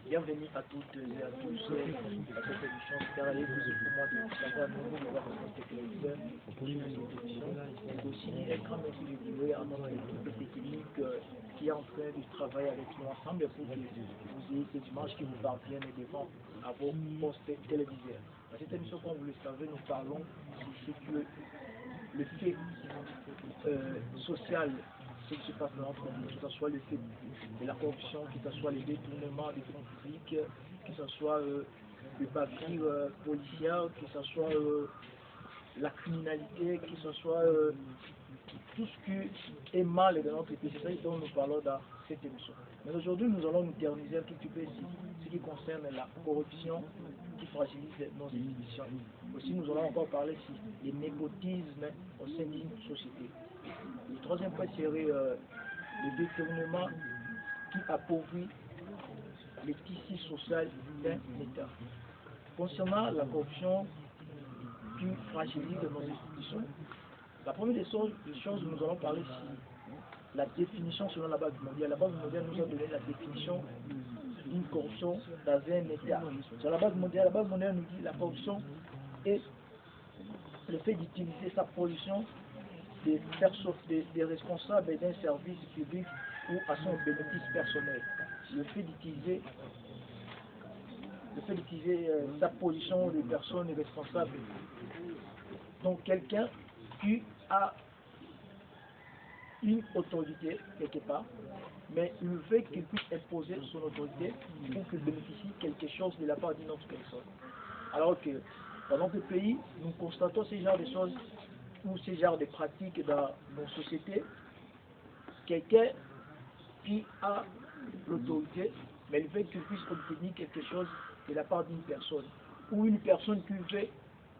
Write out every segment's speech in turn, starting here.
Bienvenue à toutes et à tous à cette émission. C'est pour moi de savoir nous voir téléviseurs pour une émission. Et aussi un grand merci de jouer à notre équipe technique qui est en train de travailler avec nous ensemble pour que vous ayez ces images qui vous parviennent devant à vos postes téléviseurs. Dans cette émission, comme vous le savez, nous parlons de ce que le fait social, ce qui se passe dans notre vie, que ce soit le fait de la corruption, que ce soit les détournements des fonds publics, que ce soit le papier policier, que ce soit la criminalité, que ce soit tout ce qui est mal dans notre pays. C'est ça dont nous parlons dans cette émission. Mais aujourd'hui, nous allons nous terminer un tout petit peu ici, ce qui concerne la corruption qui fragilise nos institutions. Aussi, nous allons encore parler ici des népotismes au sein d'une société. Le troisième point serait le détournement qui appauvrit les tissus sociaux d'un État. Concernant la corruption qui fragilise nos institutions, la première des choses, nous allons parler ici la définition selon la Banque mondiale. La Banque mondiale nous a donné la définition d'une corruption dans un État. Sur la Banque mondiale nous dit que la corruption est le fait d'utiliser sa position des responsables d'un service public ou à son bénéfice personnel. Le fait d'utiliser sa position de personne responsable. Donc quelqu'un qui a une autorité quelque part, mais il veut qu'il puisse imposer son autorité pour qu'il bénéficie quelque chose de la part d'une autre personne. Alors que dans notre pays, nous constatons ce genre de choses ou ce genre de pratiques dans nos sociétés. Quelqu'un qui a l'autorité, mais il veut qu'il puisse obtenir quelque chose de la part d'une personne, ou une personne qui veut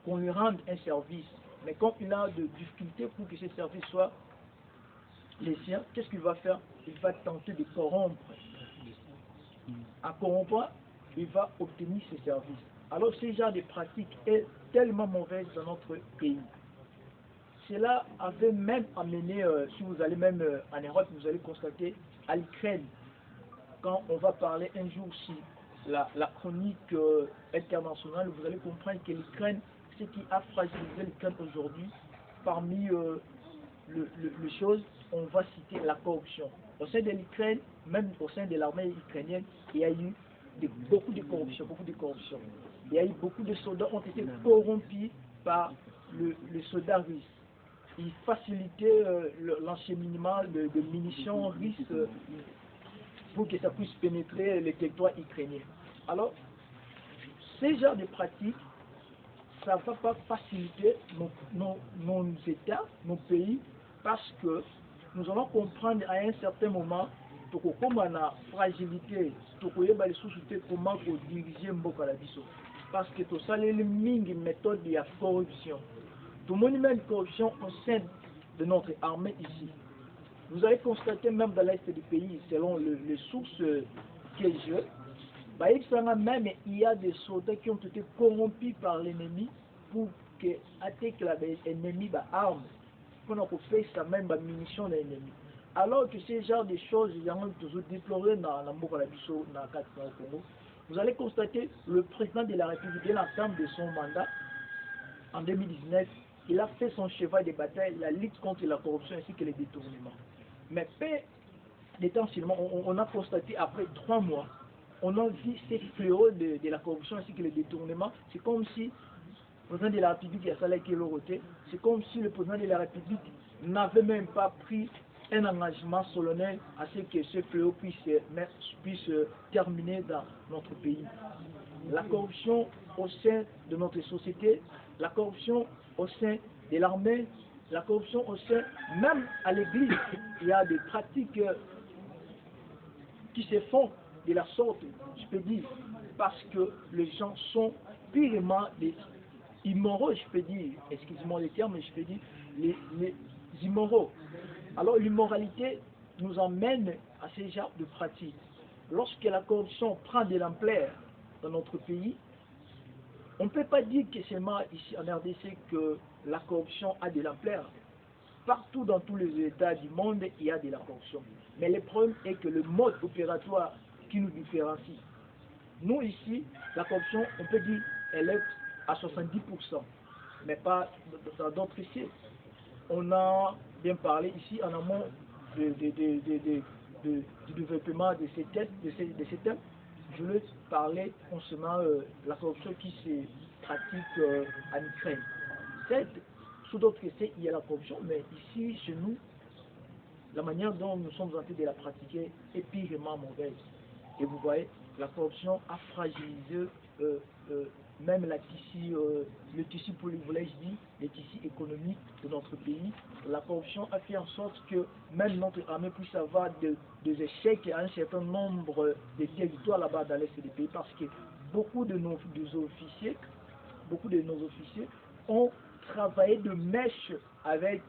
qu'on lui rende un service, mais quand il a de difficultés pour que ce service soit les siens, qu'est-ce qu'il va faire? Il va tenter de corrompre. En corrompant, il va obtenir ses services. Alors ce genre de pratique est tellement mauvaise dans notre pays. Cela avait même amené, si vous allez même en Europe, vous allez constater à l'Ukraine, quand on va parler un jour si la chronique internationale, vous allez comprendre que l'Ukraine, ce qui a fragilisé l'Ukraine aujourd'hui, parmi les choses, on va citer la corruption. Au sein de l'Ukraine, même au sein de l'armée ukrainienne, il y a eu beaucoup de corruption, Il y a eu beaucoup de soldats qui ont été corrompus par les soldats russes. Ils facilitaient l'encheminement de munitions russes pour que ça puisse pénétrer les territoires ukrainiens. Alors, ces genres de pratiques, ça ne va pas faciliter nos États, nos pays, parce que nous allons comprendre à un certain moment comment la fragilité, comment diriger Mboka la biso. Parce que tout ça, c'est une méthode de la corruption. Tout le monde a une corruption au sein de notre armée ici. Vous allez constater même dans l'est du pays, selon les sources que j'ai, même il y a des soldats qui ont été corrompus par l'ennemi pour que l'ennemi ait armes, pour qu'on fasse ça même des munitions de l'ennemi. Alors que ces genres de choses, ils ont toujours déploré dans la Congo. Vous allez constater le président de la République, dès l'entame de son mandat, en 2019, il a fait son cheval de bataille, la lutte contre la corruption ainsi que les détournements. Mais peu de temps seulement, on a constaté après 3 mois, on a vu ces fléaux de la corruption ainsi que les détournements. C'est comme si le président de la République, c'est comme si le président de la République n'avait même pas pris un engagement solennel à ce que ce fléau puisse terminer dans notre pays. La corruption au sein de notre société, la corruption au sein de l'armée, la corruption au sein, même à l'église, il y a des pratiques qui se font de la sorte, je peux dire, parce que les gens sont purement des immoraux, je peux dire, excusez-moi les termes, mais je peux dire, les immoraux. Alors l'immoralité nous emmène à ces genres de pratiques. Lorsque la corruption prend de l'ampleur dans notre pays, on ne peut pas dire que c'est seulement ici en RDC que la corruption a de l'ampleur. Partout dans tous les États du monde, il y a de la corruption. Mais le problème est que le mode opératoire qui nous différencie, Nous ici, la corruption, on peut dire, elle est à 70%, mais pas dans d'autres ici. On a bien parlé ici en amont du développement de ces thèmes. Je voulais parler concernant la corruption qui se pratique en Ukraine. Certes, sous d'autres essais, il y a la corruption, mais ici, chez nous, la manière dont nous sommes en train de la pratiquer est purement mauvaise. Et vous voyez, la corruption a fragilisé même le tissu le tissu économique de notre pays. La corruption a fait en sorte que même notre armée puisse avoir des échecs à un certain nombre de territoires là-bas dans l'est du pays, parce que beaucoup de nos officiers ont travaillé de mèche avec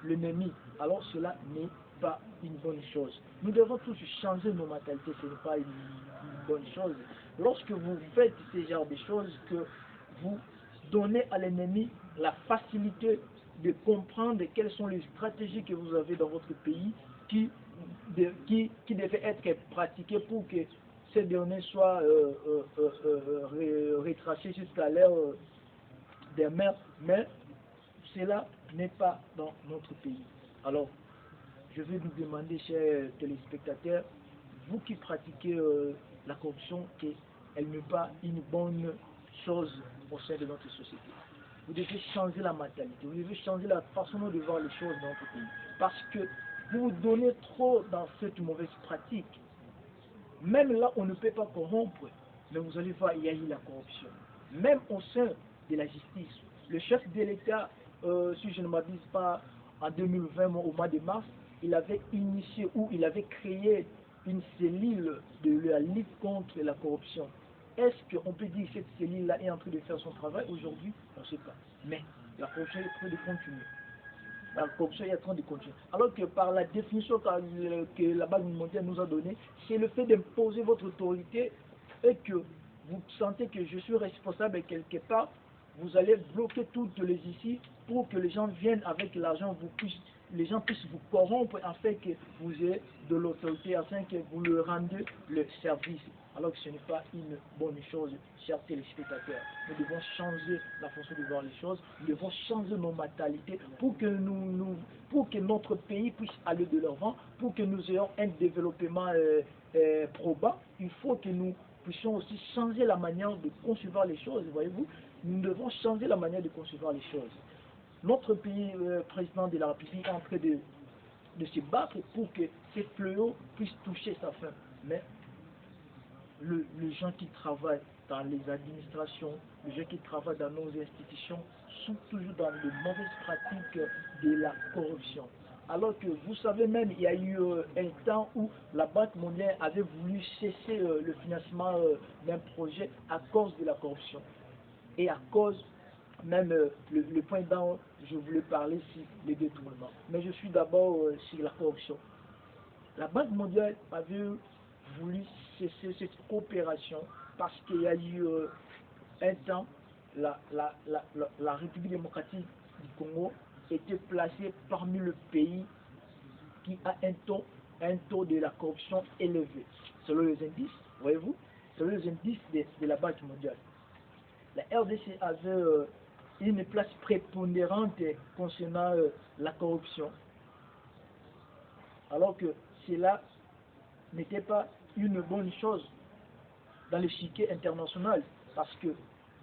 l'ennemi. Alors cela n'est pas une bonne chose. Nous devons tous changer nos mentalités, ce n'est pas une bonne chose. Lorsque vous faites ce genre de choses, que vous donnez à l'ennemi la facilité de comprendre quelles sont les stratégies que vous avez dans votre pays qui devaient être pratiquées pour que ces derniers soient retracés jusqu'à l'ère des mers, mais cela n'est pas dans notre pays. Alors, je vais vous demander, chers téléspectateurs, vous qui pratiquez la corruption, qu'elle n'est pas une bonne chose au sein de notre société. Vous devez changer la mentalité, vous devez changer la façon de voir les choses dans notre pays. Parce que vous vous donnez trop dans cette mauvaise pratique. Même là, on ne peut pas corrompre, mais vous allez voir, il y a eu la corruption. Même au sein de la justice, le chef de l'État, si je ne m'abuse pas, en 2020, au mois de mars, il avait initié ou il avait créé une cellule de la lutte contre la corruption. Est-ce qu'on peut dire que cette cellule-là est en train de faire son travail aujourd'hui? On ne sait pas. Mais la corruption est en train de continuer. La corruption est en train de continuer. Alors que par la définition que la Banque mondiale nous a donnée, c'est le fait d'imposer votre autorité et que vous sentez que je suis responsable quelque part, vous allez bloquer toutes les ici pour que les gens viennent avec l'argent, les gens puissent vous corrompre afin que vous ayez de l'autorité, afin que vous leur rendiez le service. Alors que ce n'est pas une bonne chose, chers téléspectateurs. Nous devons changer la façon de voir les choses, nous devons changer nos mentalités pour que notre pays puisse aller de l'avant, pour que nous ayons un développement probant. Il faut que nous puissions aussi changer la manière de concevoir les choses, voyez-vous. Nous devons changer la manière de concevoir les choses. Notre pays, président de la République, est en train de se battre pour que ces fléaux puissent toucher sa fin. Mais les gens qui travaillent dans les administrations, les gens qui travaillent dans nos institutions sont toujours dans de mauvaises pratiques de la corruption. Alors que vous savez même, il y a eu un temps où la Banque mondiale avait voulu cesser le financement d'un projet à cause de la corruption. Et à cause, même le point dont je voulais parler, c'est les détournements. Mais je suis d'abord sur la corruption. La Banque mondiale avait voulu cesser cette coopération parce qu'il y a eu un temps, la République démocratique du Congo était placée parmi les pays qui a un taux de la corruption élevé, selon les indices, voyez-vous, selon les indices de la Banque mondiale. La RDC avait une place prépondérante concernant la corruption, alors que cela n'était pas une bonne chose dans l'échiquier international, parce que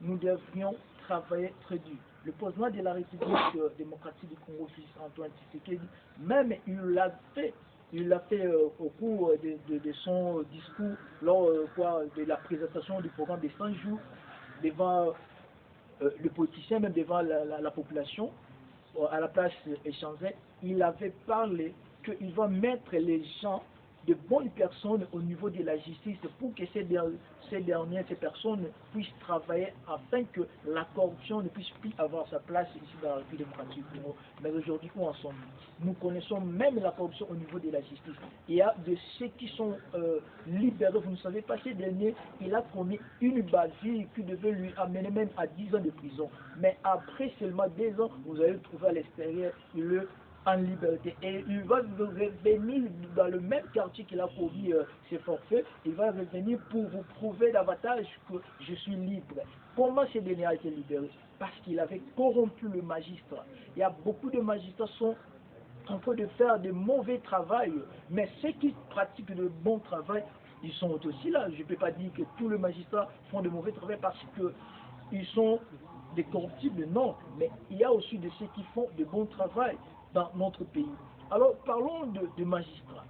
nous devrions travailler très dur. Le président de la République démocratique du Congo, Félix Antoine Tshisekedi, même il l'a fait au cours de son discours lors de la présentation du programme des 100 jours devant le politicien, même devant la population, à la place échangée, il avait parlé qu'il va mettre les gens, de bonnes personnes au niveau de la justice pour que ces personnes puissent travailler afin que la corruption ne puisse plus avoir sa place ici dans la République démocratique du Congo. Mais aujourd'hui, où en sommes-nous? Nous connaissons même la corruption au niveau de la justice. Il y a de ceux qui sont libérés. Vous ne savez pas, ces derniers, il a commis une bavure qui devait lui amener même à 10 ans de prison. Mais après seulement 2 ans, vous allez le trouver à l'extérieur, en liberté. Et il va revenir dans le même quartier qu'il a commis ses forfaits. Il va revenir pour vous prouver davantage que je suis libre. Comment ce dernier a été libéré? Parce qu'il avait corrompu le magistrat. Il y a beaucoup de magistrats qui sont en train de faire de mauvais travail, mais ceux qui pratiquent de bon travail, ils sont aussi là. Je ne peux pas dire que tous les magistrats font de mauvais travail parce qu'ils sont des corruptibles, non. Mais il y a aussi de ceux qui font de bon travail dans notre pays. Alors, parlons de magistrats.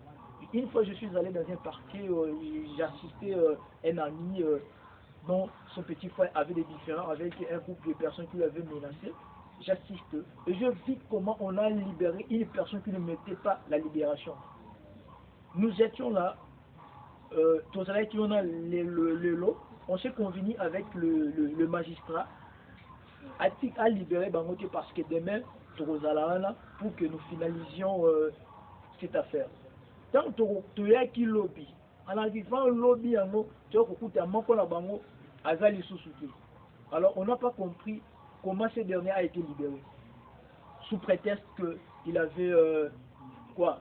Une fois, je suis allé dans un parquet, j'ai assisté un ami dont son petit frère avait des différends avec un groupe de personnes qui l'avaient menacé. J'assiste et je vis comment on a libéré une personne qui ne mettait pas la libération. Nous étions là, tous les qui ont le lot, on s'est convenu avec le magistrat à libérer Bangote parce que demain, pour que nous finalisions cette affaire. Tant que tu as qui lobby, en arrivant au lobby, tu as écouté à Manko la Bango, Azali Soussouki. Alors on n'a pas compris comment ce dernier a été libéré. Sous prétexte qu'il avait quoi?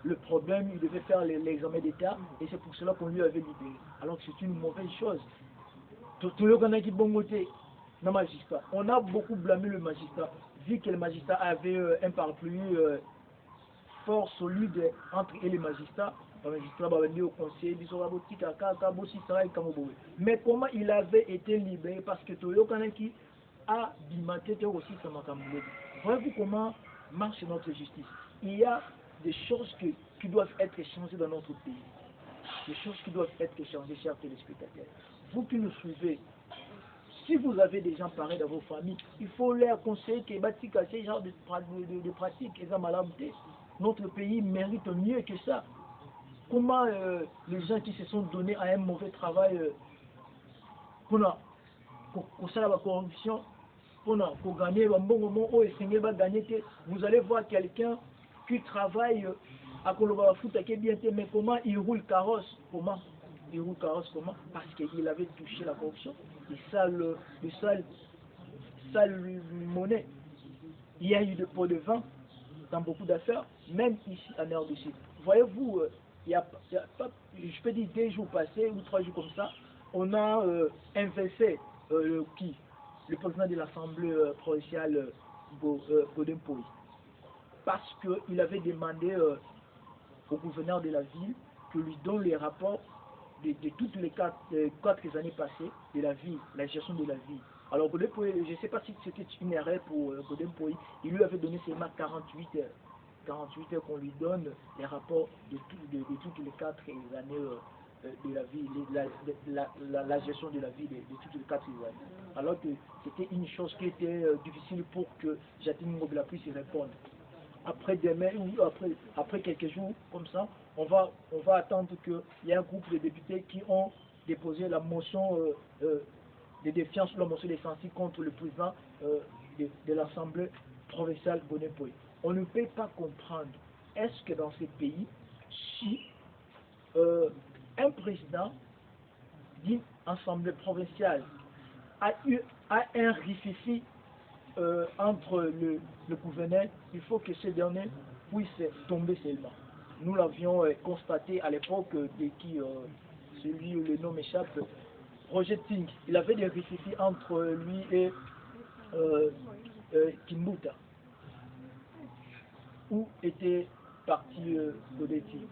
Le problème, il devait faire l'examen d'État et c'est pour cela qu'on lui avait libéré. Alors que c'est une mauvaise chose. Tout le monde qui bon côté, le magistrat. On a beaucoup blâmé le magistrat, vu que le magistrat avait un parapluie fort solide entre et les magistrats. Le magistrat va venir au conseil, mais comment il avait été libéré? Parce que tout le monde qui a bimaté aussi ça m'a. Voyez-vous comment marche notre justice? Il y a des choses qui doivent être changées dans notre pays. Des choses qui doivent être changées, chers téléspectateurs. Vous qui nous suivez, si vous avez des gens pareils dans vos familles, il faut leur conseiller que ces genres de pratiques, notre pays mérite mieux que ça. Comment les gens qui se sont donnés à un mauvais travail pour ça la corruption, pour gagner un bon moment où vous allez voir quelqu'un qui travaille à Koloba Foot bien, mais comment il roule carrosse? Comment il roule carrosse? Comment? Parce qu'il avait touché la corruption. Et ça, le sale monnaie. Il y a eu des pots de vin dans beaucoup d'affaires, même ici en RDC. Voyez-vous, il y a pas, je peux dire 2 jours passés ou 3 jours comme ça, on a inversé le président de l'Assemblée provinciale Godin Poy, parce qu'il avait demandé au gouverneur de la ville que lui donne les rapports de toutes les 4 années passées de la ville, la gestion de la ville. Alors Godin Poy, je ne sais pas si c'était une erreur pour Godin Poy, il lui avait donné seulement 48 heures. 48 heures qu'on lui donne les rapports de toutes les 4 années de la vie, la gestion de la vie de toutes les 4 années. Alors que c'était une chose qui était difficile pour que Jatine Ngobila puisse y répondre. Après demain ou après quelques jours comme ça, on va attendre qu'il y ait un groupe de députés qui ont déposé la motion de défiance ou la motion de censure contre le président de l'Assemblée provinciale Godin Poy. On ne peut pas comprendre, est-ce que dans ces pays, si un président d'une assemblée provinciale a un rififi entre le gouverneur, il faut que ce dernier puisse tomber seulement. Nous l'avions constaté à l'époque de qui celui le nom m'échappe, Roger Ting. Il avait des rififis entre lui et Kimbuta, où était parti Godeti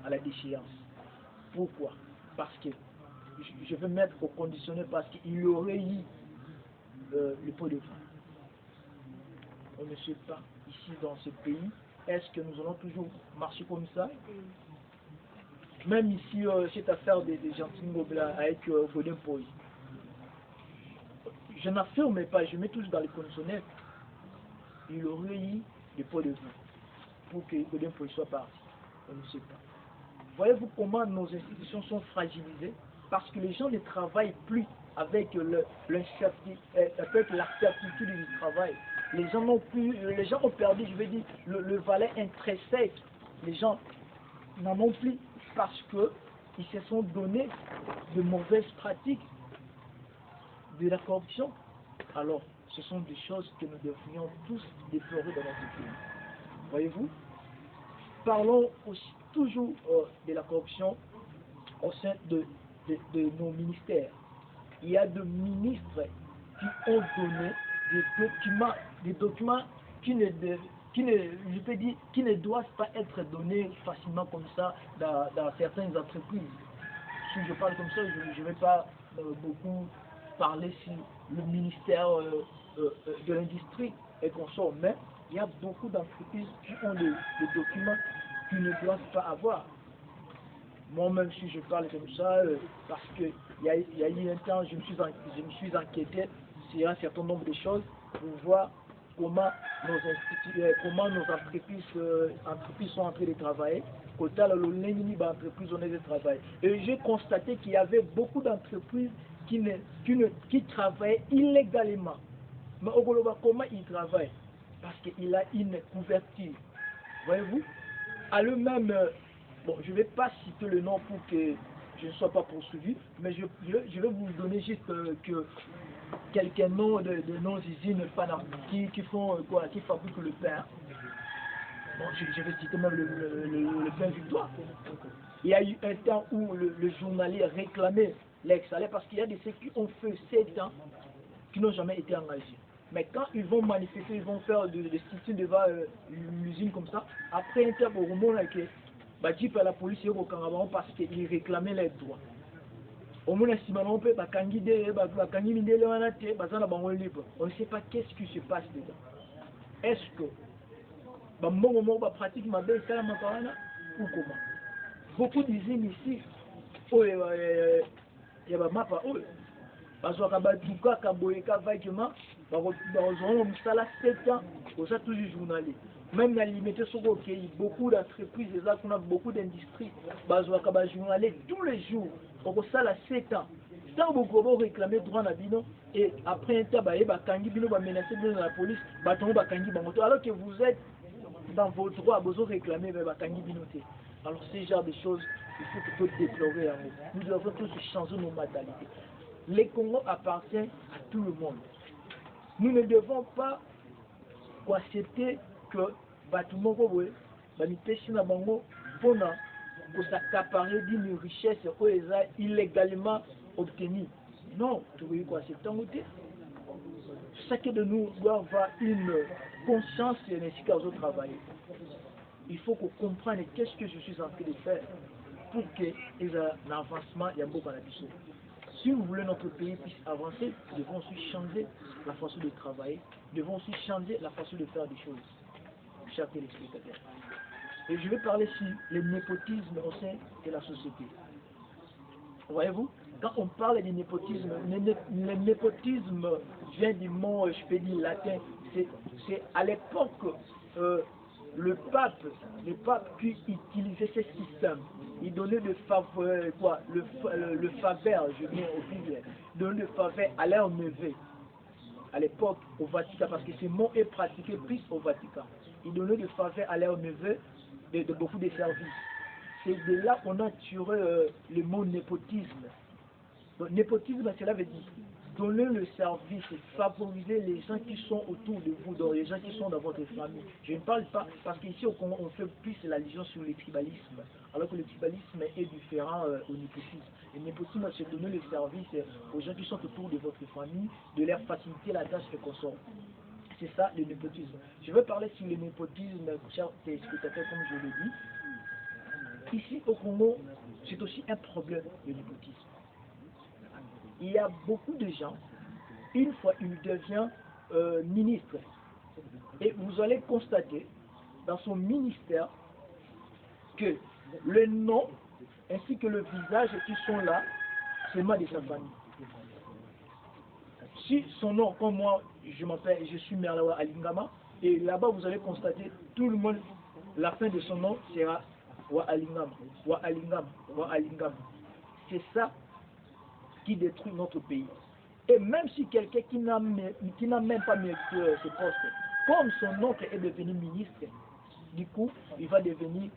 à la déchéance. Pourquoi? Parce que je veux mettre au conditionnel, parce qu'il aurait eu le pot de vin. On ne sait pas ici dans ce pays, est-ce que nous allons toujours marcher comme ça? Même ici, cette affaire des Gentils avec Godin Poy, je n'affirme pas, je mets toujours dans les conditionnels, il aurait eu le pot de vin pour que Godin Poy soit parti. On ne sait pas. Voyez-vous comment nos institutions sont fragilisées? Parce que les gens ne travaillent plus avec l'incertitude du travail. Les gens ont perdu, je veux dire, le valet intrinsèque. Les gens n'en ont plus parce qu'ils se sont donnés de mauvaises pratiques, de la corruption. Alors, ce sont des choses que nous devrions tous déplorer dans notre pays. Voyez-vous? Parlons aussi toujours de la corruption au sein de nos ministères. Il y a des ministres qui ont donné des documents qui je peux dire, qui ne doivent pas être donnés facilement comme ça dans certaines entreprises. Si je parle comme ça, je ne vais pas beaucoup parler sur le ministère de l'industrie et consorts, mais il y a beaucoup d'entreprises qui ont des documents qu'ils ne doivent pas avoir. Moi-même, si je parle comme ça, parce qu'il y a eu un temps, je me suis enquêté sur un certain nombre de choses pour voir comment nos entreprises sont en train de travailler. Côté entreprises ont de travail. Et j'ai constaté qu'il y avait beaucoup d'entreprises qui travaillaient illégalement. Mais au Goloba, comment ils travaillent? Parce qu'il a une couverture. Voyez-vous? À eux-mêmes, bon, je ne vais pas citer le nom pour que je ne sois pas poursuivi, mais je vais vous donner juste quelques noms de nos usines qui font quoi, qui fabriquent le pain. Bon, je vais citer même le pain Victoire. Il y a eu un temps où le journalier réclamait les salaires parce qu'il y a des ceux qui ont fait 7 ans qui n'ont jamais été engagés. Mais quand ils vont manifester, ils vont faire des sit-ins devant l'usine comme ça, après un temps, au moment où la police est au Canada parce qu'ils réclamaient les droits. Au moment où on peut on ne sait pas qu'est-ce qui se passe dedans. Est-ce que pratique ma belle ou comment? Beaucoup d'usines ici, il y a ma pas parce que toujours journalier. Même dans l'immédiat, beaucoup d'entreprises, beaucoup d'industries, journalier tous les jours. Pour ça, 7 ans. Tant beaucoup réclamer droit à bino et après un temps, menacer la police, alors que vous êtes dans vos droits, vous réclamer bino. Alors, ce genre de choses, il faut que tout déplorer. Nous devons tous changer nos mentalités. Les Congo appartient à tout le monde. Nous ne devons pas accepter que bâtiment pour s'accaparer d'une richesse illégalement obtenue. Non, c'est un outil. Chacun de nous doit avoir une conscience nécessaire au travail. Il faut qu'on comprenne qu'est-ce que je suis en train de faire pour que l'avancement y a beaucoup à la vision. Si vous voulez notre pays puisse avancer, nous devons aussi changer la façon de travailler, nous devons aussi changer la façon de faire des choses. Chers téléspectateurs. Et je vais parler sur le népotisme au sein de la société. Voyez-vous, quand on parle du népotisme, le népotisme vient du mot, je peux dire latin, c'est à l'époque, le pape qui utilisait ce système. Il donnait le faveur, le faveur, je viens au pluriel, donnait le faveur à leur neveu. À l'époque, au Vatican, parce que ce mot est pratiqué plus au Vatican. Il donnait le faveur à leur neveu de beaucoup de services. C'est de là qu'on a tiré le mot népotisme. Donc, népotisme, cela veut dire donner le service, favoriser les gens qui sont autour de vous, donc les gens qui sont dans votre famille. Je ne parle pas, parce qu'ici au Congo, on fait plus l'allusion sur le tribalisme, alors que le tribalisme est différent au népotisme. Le népotisme, c'est donner le service aux gens qui sont autour de votre famille, de leur faciliter la tâche et consort. C'est ça le népotisme. Je vais parler sur le népotisme, chers téléspectateurs, comme je l'ai dit. Ici au Congo, c'est aussi un problème, le népotisme. Il y a beaucoup de gens, une fois il devient ministre, et vous allez constater dans son ministère que le nom ainsi que le visage qui sont là, c'est moi de sa famille. Si son nom, comme moi, je suis Merlawa Alingama, et là-bas vous allez constater, tout le monde, la fin de son nom sera Wa Alingama, Wa Alingama, Wa Alingama. C'est ça qui détruit notre pays. Et même si quelqu'un qui n'a même pas mérité ce poste, comme son oncle est devenu ministre, du coup, il va devenir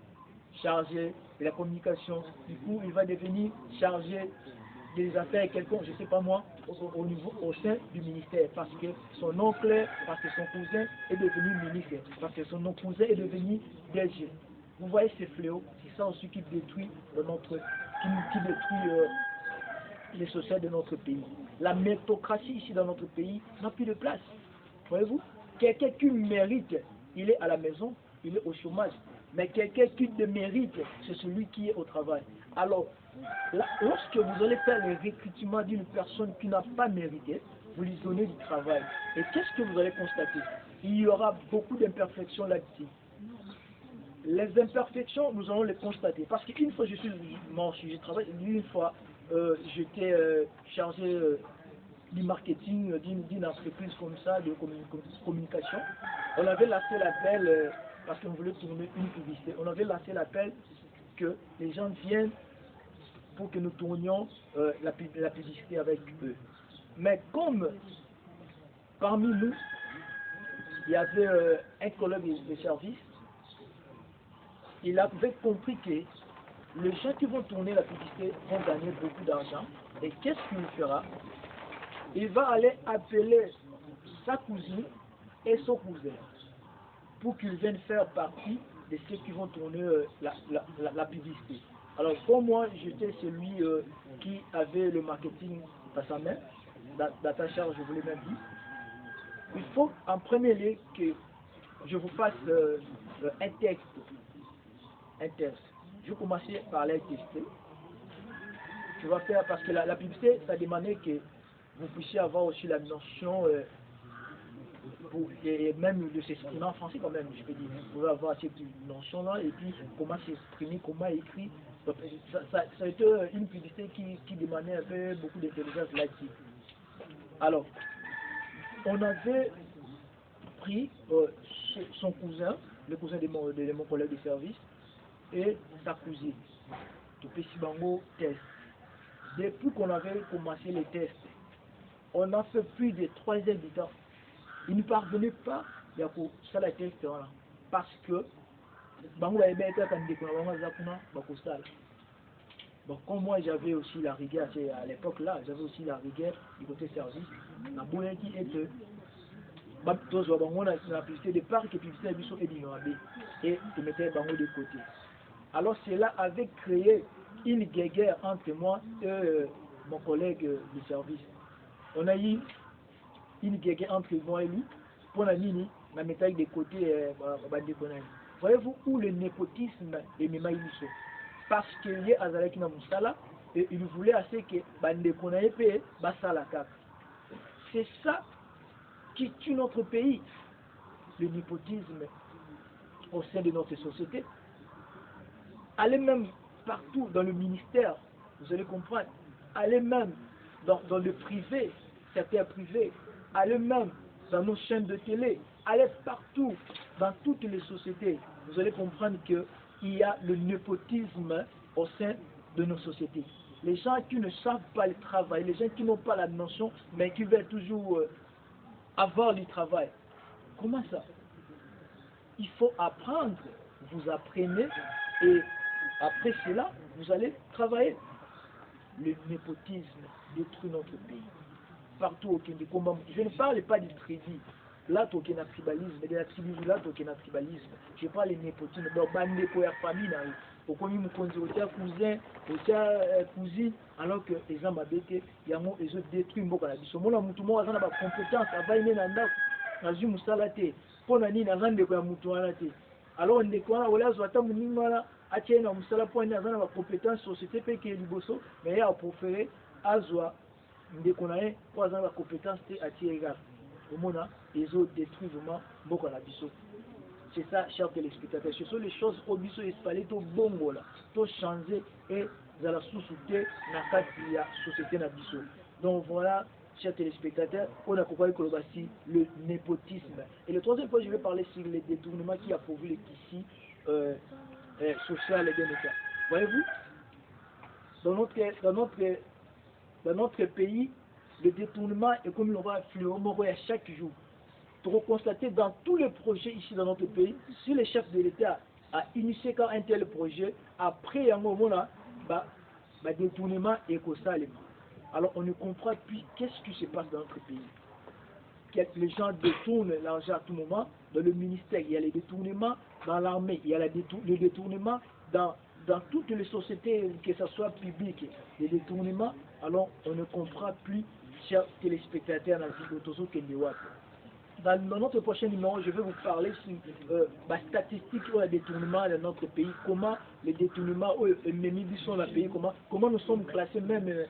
chargé de la communication, du coup, il va devenir chargé des affaires quelconques, je ne sais pas moi, au sein du ministère, parce que son oncle, parce que son cousin est devenu ministre, parce que son cousin est devenu DG. Vous voyez ces fléaux, c'est ça aussi qui détruit qui détruit les sociétés de notre pays. La méritocratie ici dans notre pays n'a plus de place. Voyez-vous, quelqu'un qui mérite, il est à la maison, il est au chômage. Mais quelqu'un qui ne mérite, c'est celui qui est au travail. Alors, lorsque vous allez faire le recrutement d'une personne qui n'a pas mérité, vous lui donnez du travail. Et qu'est-ce que vous allez constater? Il y aura beaucoup d'imperfections là-dessus. Les imperfections, nous allons les constater. Parce qu'une fois je travaille, une fois, j'étais chargé du marketing d'une entreprise comme ça, de communication. On avait lancé l'appel, parce qu'on voulait tourner une publicité, on avait lancé l'appel que les gens viennent pour que nous tournions la publicité avec eux. Mais comme parmi nous, il y avait un collègue de service, il avait compris que les gens qui vont tourner la publicité vont gagner beaucoup d'argent. Et qu'est-ce qu'il fera? Il va aller appeler sa cousine et son cousin pour qu'ils viennent faire partie de ceux qui vont tourner la publicité. Alors comme moi, j'étais celui qui avait le marketing à sa main, data charge, je vous l'ai même dit, il faut en premier lieu que je vous fasse un texte. Je vais commencer par les tester. Je vais faire, parce que la publicité, ça demandait que vous puissiez avoir aussi la notion, et même de s'exprimer en français quand même, je peux dire. Vous pouvez avoir cette notion-là, et puis comment s'exprimer, comment écrire. Donc, ça a été une publicité qui demandait un peu beaucoup d'intelligence là-dessus. Alors, on avait pris son cousin, le cousin de mon collègue de service, et sa cousine. Bango test. Depuis qu'on avait commencé les tests, on a fait plus de 3 heures du temps. Ils ne parvenaient pas à faire les tests parce que Bango avait été donc comme moi j'avais aussi la rigueur, à l'époque là, j'avais aussi la rigueur du côté service, la bonne qui est que on a la publicité de part que publicité et de mettre Bango de côté. Alors cela avait créé une guerre entre moi et mon collègue de service. On a eu une guerre entre moi et lui pour la mini, la métaille de côté. Voyez-vous où le népotisme est Memaïliso? Parce qu'il y a Azalek na Moussala et il voulait assez que Bande Konaye paye Basala Kak. C'est ça qui tue notre pays, le népotisme au sein de notre société. Allez même partout dans le ministère, vous allez comprendre. Allez même dans le privé, secteur privé. Allez même dans nos chaînes de télé. Allez partout, dans toutes les sociétés. Vous allez comprendre qu'il y a le népotisme au sein de nos sociétés. Les gens qui ne savent pas le travail, les gens qui n'ont pas la notion, mais qui veulent toujours avoir du travail. Comment ça? Il faut apprendre. Vous apprenez et après cela, vous allez travailler. Le népotisme détruit notre pays. Partout au Kenya. Je ne parle pas du crédit. Là, tu as un tribalisme. De la tribalisme, là, tu as un tribalisme. Je parle du népotisme. Donc, il y a une famille. Au Kenya, il y a un cousin, il y a un cousin, alors que les gens m'habitent, ils ont détruit un peu la vie. Moi, je suis en compétence. Je suis en salate. Pour la nuit, je suis en alors, on est quoi? On a atie na musala po ina zana ba compétence société pe ke liboso mais ya préféré azwa ndeko na ye po azana ba compétence te atie égard omona ezo détruire vraiment beaucoup la biso. C'est ça, chers téléspectateurs, ce sont les choses au biso espalé to bongo là to changer et za la sous-souté na kati ya société na biso. Donc voilà, chers téléspectateurs, on a compris le népotisme. Et le troisième point, je vais parler sur les détournements qui a pourvu les ici social et démocratique. Voyez-vous, dans notre pays, le détournement est comme il va fléau à chaque jour. Pour constater dans tous les projets ici dans notre pays, si le chef de l'État a initié quand un tel projet, après un moment là, détournement est ça. Alors on ne comprend plus qu'est-ce qui se passe dans notre pays. Les gens détournent l'argent à tout moment. Dans le ministère, il y a les détournements. Dans l'armée, il y a les détournements. Dans toutes les sociétés, que ce soit public, les détournements. Alors, on ne comprend plus, chers téléspectateurs, dans notre prochain numéro, je vais vous parler sur la statistique sur le détournement de notre pays, comment les détournements sont dans le pays, comment nous sommes classés même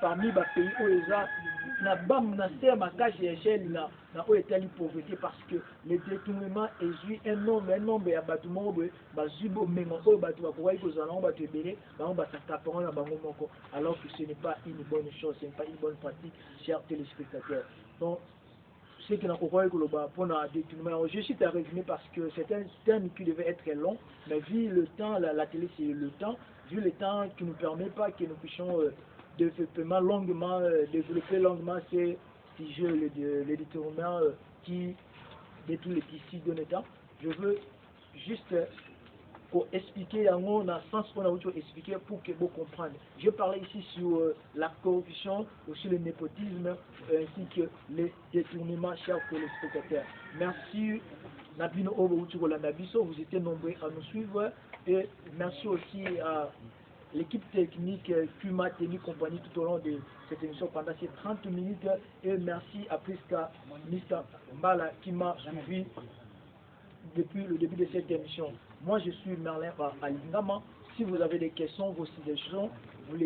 parmi les pays où les gens na pauvreté parce que le détournement est un nombre de bâtiments alors que ce n'est pas une bonne chose, ce n'est pas une bonne pratique, chers téléspectateurs. Donc, ce qui n'a pas pour la détournement. Je suis à résumer parce que c'est un thème qui devait être long, mais vu le temps, la télé c'est le temps, vu le temps qui ne nous permet pas que nous puissions développer longuement ces jeux, les détournements qui détruisent les tissus de l'État. Je veux juste pour expliquer dans le sens qu'on a voulu expliquer pour que vous compreniez. Je parlais ici sur la corruption, ou sur le népotisme, ainsi que les détournements, chers téléspectateurs. Merci, Nabino Obo Nabiso, vous étiez nombreux à nous suivre, et merci aussi à l'équipe technique qui m'a tenu compagnie tout au long de cette émission pendant ces 30 minutes, et merci à Priska Mr. Mbala qui m'a suivi depuis le début de cette émission. Moi, je suis Merlin Alingama. Si vous avez des questions, vos suggestions, vous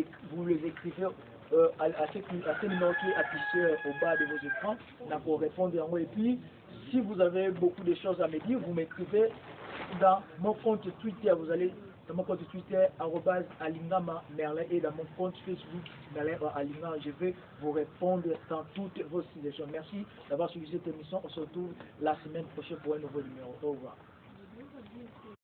les écrivez à ce numéro qui est affiché au bas de vos écrans pour répondre en haut. Et puis, si vous avez beaucoup de choses à me dire, vous m'écrivez dans mon compte Twitter. Vous allez dans mon compte Twitter, @alingama Merlin, et dans mon compte Facebook, Merlin Alingama. Je vais vous répondre dans toutes vos suggestions. Merci d'avoir suivi cette émission. On se retrouve la semaine prochaine pour un nouveau numéro. Au revoir.